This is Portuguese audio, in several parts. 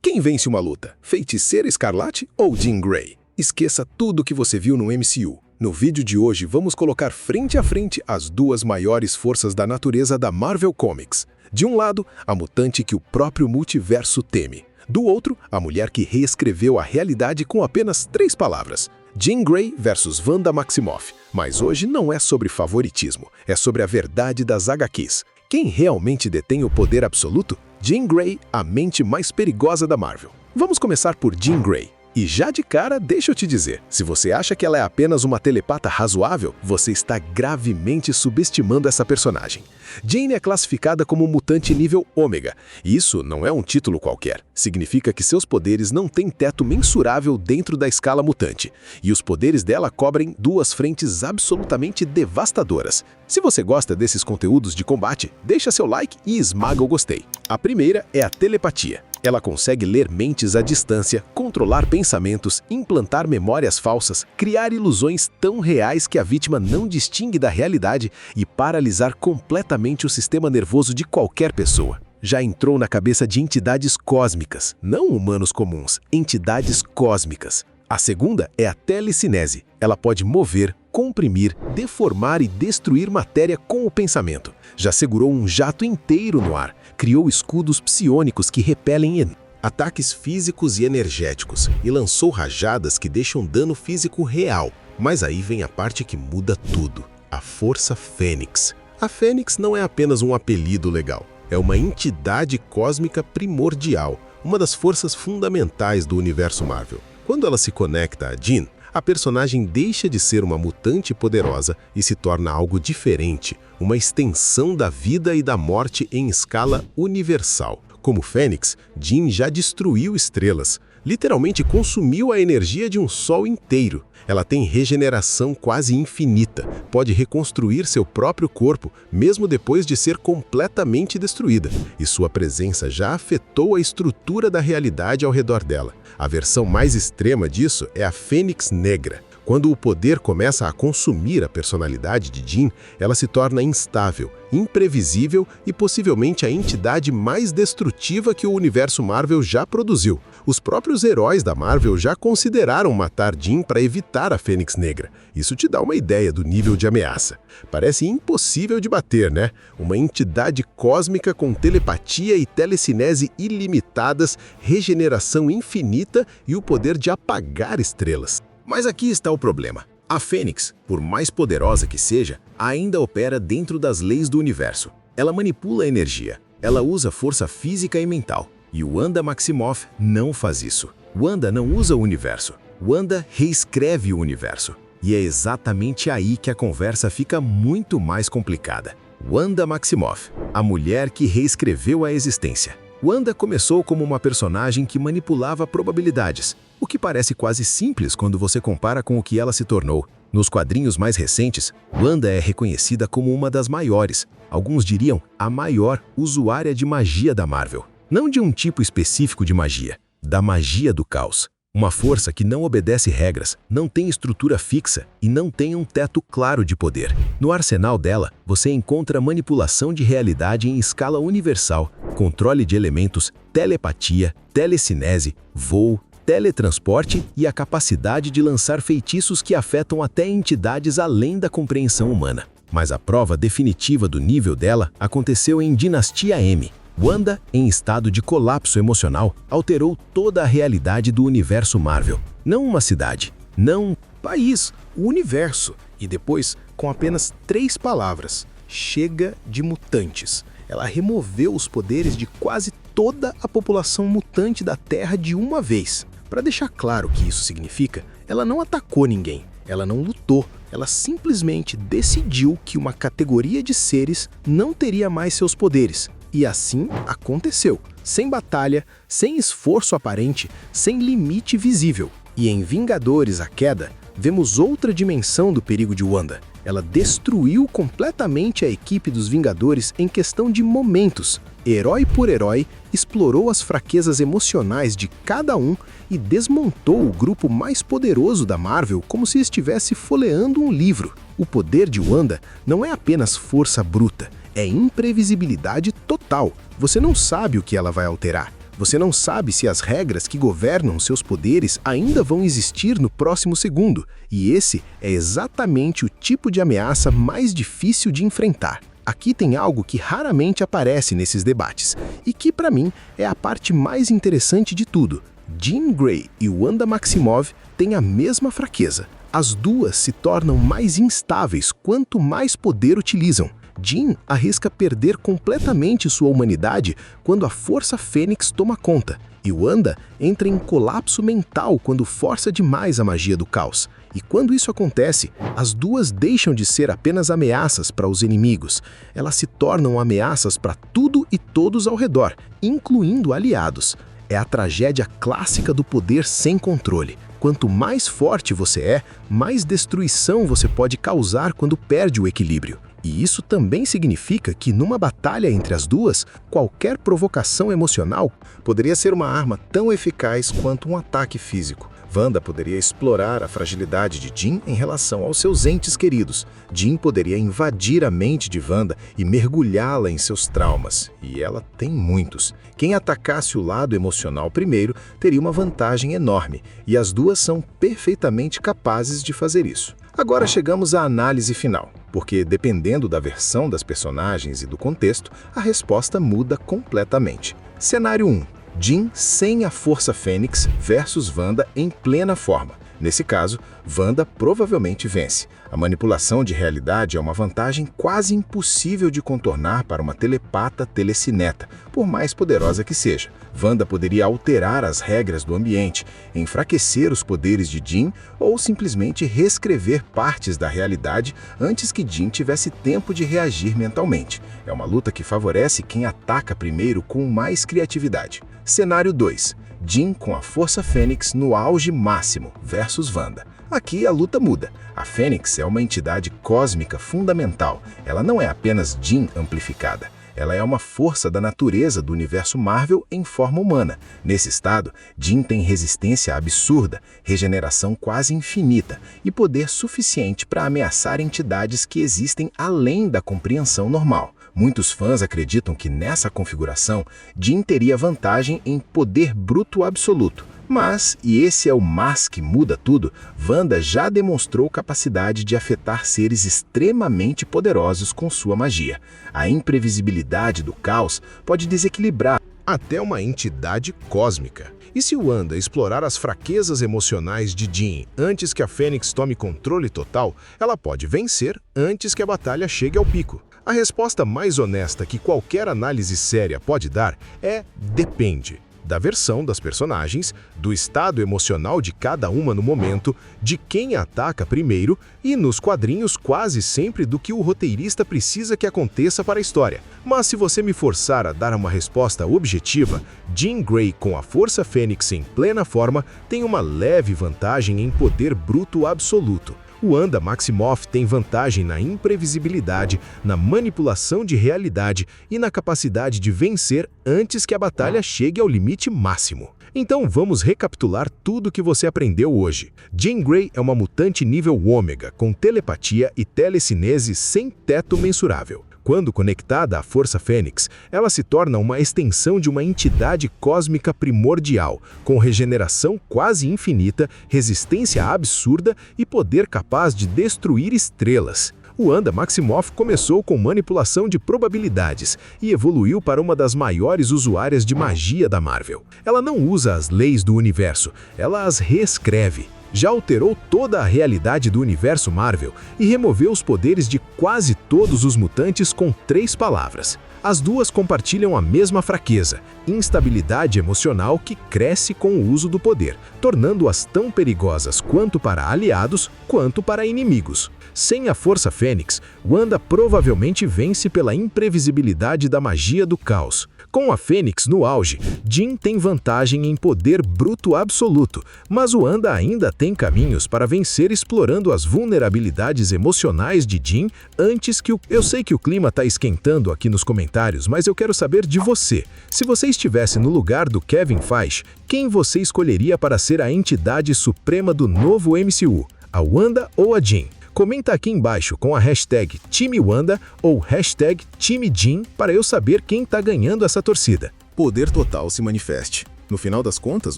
Quem vence uma luta? Feiticeira Escarlate ou Jean Grey? Esqueça tudo o que você viu no MCU. No vídeo de hoje, vamos colocar frente a frente as duas maiores forças da natureza da Marvel Comics. De um lado, a mutante que o próprio multiverso teme. Do outro, a mulher que reescreveu a realidade com apenas 3 palavras. Jean Grey versus Wanda Maximoff. Mas hoje não é sobre favoritismo, é sobre a verdade das HQs. Quem realmente detém o poder absoluto? Jean Grey, a mente mais perigosa da Marvel. Vamos começar por Jean Grey. E já de cara, deixa eu te dizer, se você acha que ela é apenas uma telepata razoável, você está gravemente subestimando essa personagem. Jean é classificada como mutante nível Ômega. Isso não é um título qualquer. Significa que seus poderes não têm teto mensurável dentro da escala mutante. E os poderes dela cobrem 2 frentes absolutamente devastadoras. Se você gosta desses conteúdos de combate, deixa seu like e esmaga o gostei. A primeira é a telepatia. Ela consegue ler mentes à distância, controlar pensamentos, implantar memórias falsas, criar ilusões tão reais que a vítima não distingue da realidade e paralisar completamente o sistema nervoso de qualquer pessoa. Já entrou na cabeça de entidades cósmicas, não humanos comuns, entidades cósmicas. A segunda é a telecinese. Ela pode mover, comprimir, deformar e destruir matéria com o pensamento. Já segurou um jato inteiro no ar, criou escudos psionicos que repelem ataques físicos e energéticos e lançou rajadas que deixam dano físico real. Mas aí vem a parte que muda tudo, a Força Fênix. A Fênix não é apenas um apelido legal, é uma entidade cósmica primordial, uma das forças fundamentais do universo Marvel. Quando ela se conecta a Jean, a personagem deixa de ser uma mutante poderosa e se torna algo diferente, uma extensão da vida e da morte em escala universal. Como Fênix, Jean já destruiu estrelas, literalmente consumiu a energia de um sol inteiro. Ela tem regeneração quase infinita, pode reconstruir seu próprio corpo, mesmo depois de ser completamente destruída, e sua presença já afetou a estrutura da realidade ao redor dela. A versão mais extrema disso é a Fênix Negra. Quando o poder começa a consumir a personalidade de Jean, ela se torna instável, imprevisível e possivelmente a entidade mais destrutiva que o universo Marvel já produziu. Os próprios heróis da Marvel já consideraram matar Jean para evitar a Fênix Negra. Isso te dá uma ideia do nível de ameaça. Parece impossível de bater, né? Uma entidade cósmica com telepatia e telecinese ilimitadas, regeneração infinita e o poder de apagar estrelas. Mas aqui está o problema. A Fênix, por mais poderosa que seja, ainda opera dentro das leis do universo. Ela manipula a energia, ela usa força física e mental. E Wanda Maximoff não faz isso. Wanda não usa o universo. Wanda reescreve o universo. E é exatamente aí que a conversa fica muito mais complicada. Wanda Maximoff, a mulher que reescreveu a existência. Wanda começou como uma personagem que manipulava probabilidades, o que parece quase simples quando você compara com o que ela se tornou. Nos quadrinhos mais recentes, Wanda é reconhecida como uma das maiores, alguns diriam a maior usuária de magia da Marvel. Não de um tipo específico de magia, da magia do caos. Uma força que não obedece regras, não tem estrutura fixa e não tem um teto claro de poder. No arsenal dela, você encontra manipulação de realidade em escala universal, controle de elementos, telepatia, telecinese, voo, teletransporte e a capacidade de lançar feitiços que afetam até entidades além da compreensão humana. Mas a prova definitiva do nível dela aconteceu em Dinastia M. Wanda, em estado de colapso emocional, alterou toda a realidade do universo Marvel. Não uma cidade, não um país, o universo. E depois, com apenas 3 palavras, chega de mutantes. Ela removeu os poderes de quase toda a população mutante da Terra de uma vez. Para deixar claro o que isso significa, ela não atacou ninguém, ela não lutou, ela simplesmente decidiu que uma categoria de seres não teria mais seus poderes. E assim aconteceu, sem batalha, sem esforço aparente, sem limite visível. E em Vingadores: A Queda, vemos outra dimensão do perigo de Wanda. Ela destruiu completamente a equipe dos Vingadores em questão de momentos. Herói por herói, explorou as fraquezas emocionais de cada um e desmontou o grupo mais poderoso da Marvel como se estivesse folheando um livro. O poder de Wanda não é apenas força bruta, é imprevisibilidade total. Você não sabe o que ela vai alterar. Você não sabe se as regras que governam seus poderes ainda vão existir no próximo segundo, e esse é exatamente o tipo de ameaça mais difícil de enfrentar. Aqui tem algo que raramente aparece nesses debates, e que, para mim, é a parte mais interessante de tudo. Jean Grey e Wanda Maximoff têm a mesma fraqueza. As duas se tornam mais instáveis quanto mais poder utilizam. Jean arrisca perder completamente sua humanidade quando a Força Fênix toma conta, e Wanda entra em colapso mental quando força demais a magia do caos. E quando isso acontece, as duas deixam de ser apenas ameaças para os inimigos. Elas se tornam ameaças para tudo e todos ao redor, incluindo aliados. É a tragédia clássica do poder sem controle. Quanto mais forte você é, mais destruição você pode causar quando perde o equilíbrio. E isso também significa que, numa batalha entre as duas, qualquer provocação emocional poderia ser uma arma tão eficaz quanto um ataque físico. Wanda poderia explorar a fragilidade de Jean em relação aos seus entes queridos. Jean poderia invadir a mente de Wanda e mergulhá-la em seus traumas, e ela tem muitos. Quem atacasse o lado emocional primeiro teria uma vantagem enorme, e as duas são perfeitamente capazes de fazer isso. Agora chegamos à análise final, porque dependendo da versão das personagens e do contexto, a resposta muda completamente. Cenário 1. Jean sem a Força Fênix versus Wanda em plena forma. Nesse caso, Wanda provavelmente vence. A manipulação de realidade é uma vantagem quase impossível de contornar para uma telepata telecineta, por mais poderosa que seja. Wanda poderia alterar as regras do ambiente, enfraquecer os poderes de Jean ou simplesmente reescrever partes da realidade antes que Jean tivesse tempo de reagir mentalmente. É uma luta que favorece quem ataca primeiro com mais criatividade. Cenário 2. Jean com a Força Fênix no auge máximo versus Wanda. Aqui a luta muda. A Fênix é uma entidade cósmica fundamental. Ela não é apenas Jean amplificada. Ela é uma força da natureza do universo Marvel em forma humana. Nesse estado, Jean tem resistência absurda, regeneração quase infinita e poder suficiente para ameaçar entidades que existem além da compreensão normal. Muitos fãs acreditam que nessa configuração, Jean teria vantagem em poder bruto absoluto. Mas, e esse é o mas que muda tudo, Wanda já demonstrou capacidade de afetar seres extremamente poderosos com sua magia. A imprevisibilidade do caos pode desequilibrar até uma entidade cósmica. E se Wanda explorar as fraquezas emocionais de Jean antes que a Fênix tome controle total, ela pode vencer antes que a batalha chegue ao pico. A resposta mais honesta que qualquer análise séria pode dar é depende. Da versão das personagens, do estado emocional de cada uma no momento, de quem ataca primeiro e, nos quadrinhos, quase sempre do que o roteirista precisa que aconteça para a história. Mas se você me forçar a dar uma resposta objetiva, Jean Grey com a Força Fênix em plena forma tem uma leve vantagem em poder bruto absoluto. Wanda Maximoff tem vantagem na imprevisibilidade, na manipulação de realidade e na capacidade de vencer antes que a batalha chegue ao limite máximo. Então vamos recapitular tudo que você aprendeu hoje. Jean Grey é uma mutante nível ômega, com telepatia e telecinese sem teto mensurável. Quando conectada à Força Fênix, ela se torna uma extensão de uma entidade cósmica primordial, com regeneração quase infinita, resistência absurda e poder capaz de destruir estrelas. Wanda Maximoff começou com manipulação de probabilidades e evoluiu para uma das maiores usuárias de magia da Marvel. Ela não usa as leis do universo, ela as reescreve. Já alterou toda a realidade do universo Marvel e removeu os poderes de quase todos os mutantes com 3 palavras. As duas compartilham a mesma fraqueza, instabilidade emocional que cresce com o uso do poder, tornando-as tão perigosas quanto para aliados quanto para inimigos. Sem a Força Fênix, Wanda provavelmente vence pela imprevisibilidade da magia do caos. Com a Fênix no auge, Jean tem vantagem em poder bruto absoluto, mas Wanda ainda tem caminhos para vencer explorando as vulnerabilidades emocionais de Jean antes que o... Eu sei que o clima está esquentando aqui nos comentários, mas eu quero saber de você. Se você estivesse no lugar do Kevin Feige, quem você escolheria para ser a entidade suprema do novo MCU? A Wanda ou a Jean? Comenta aqui embaixo com a hashtag TimeWanda ou hashtag TimeJean para eu saber quem está ganhando essa torcida. poder total se manifeste. No final das contas,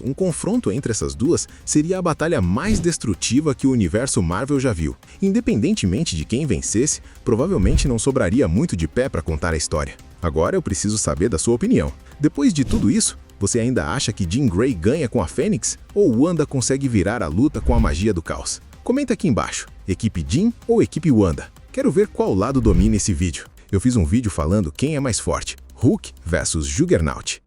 um confronto entre essas duas seria a batalha mais destrutiva que o universo Marvel já viu. Independentemente de quem vencesse, provavelmente não sobraria muito de pé para contar a história. Agora eu preciso saber da sua opinião. Depois de tudo isso, você ainda acha que Jean Grey ganha com a Fênix ou Wanda consegue virar a luta com a magia do caos? Comenta aqui embaixo, equipe Jean ou equipe Wanda? Quero ver qual lado domina esse vídeo. Eu fiz um vídeo falando quem é mais forte, Hulk versus Juggernaut.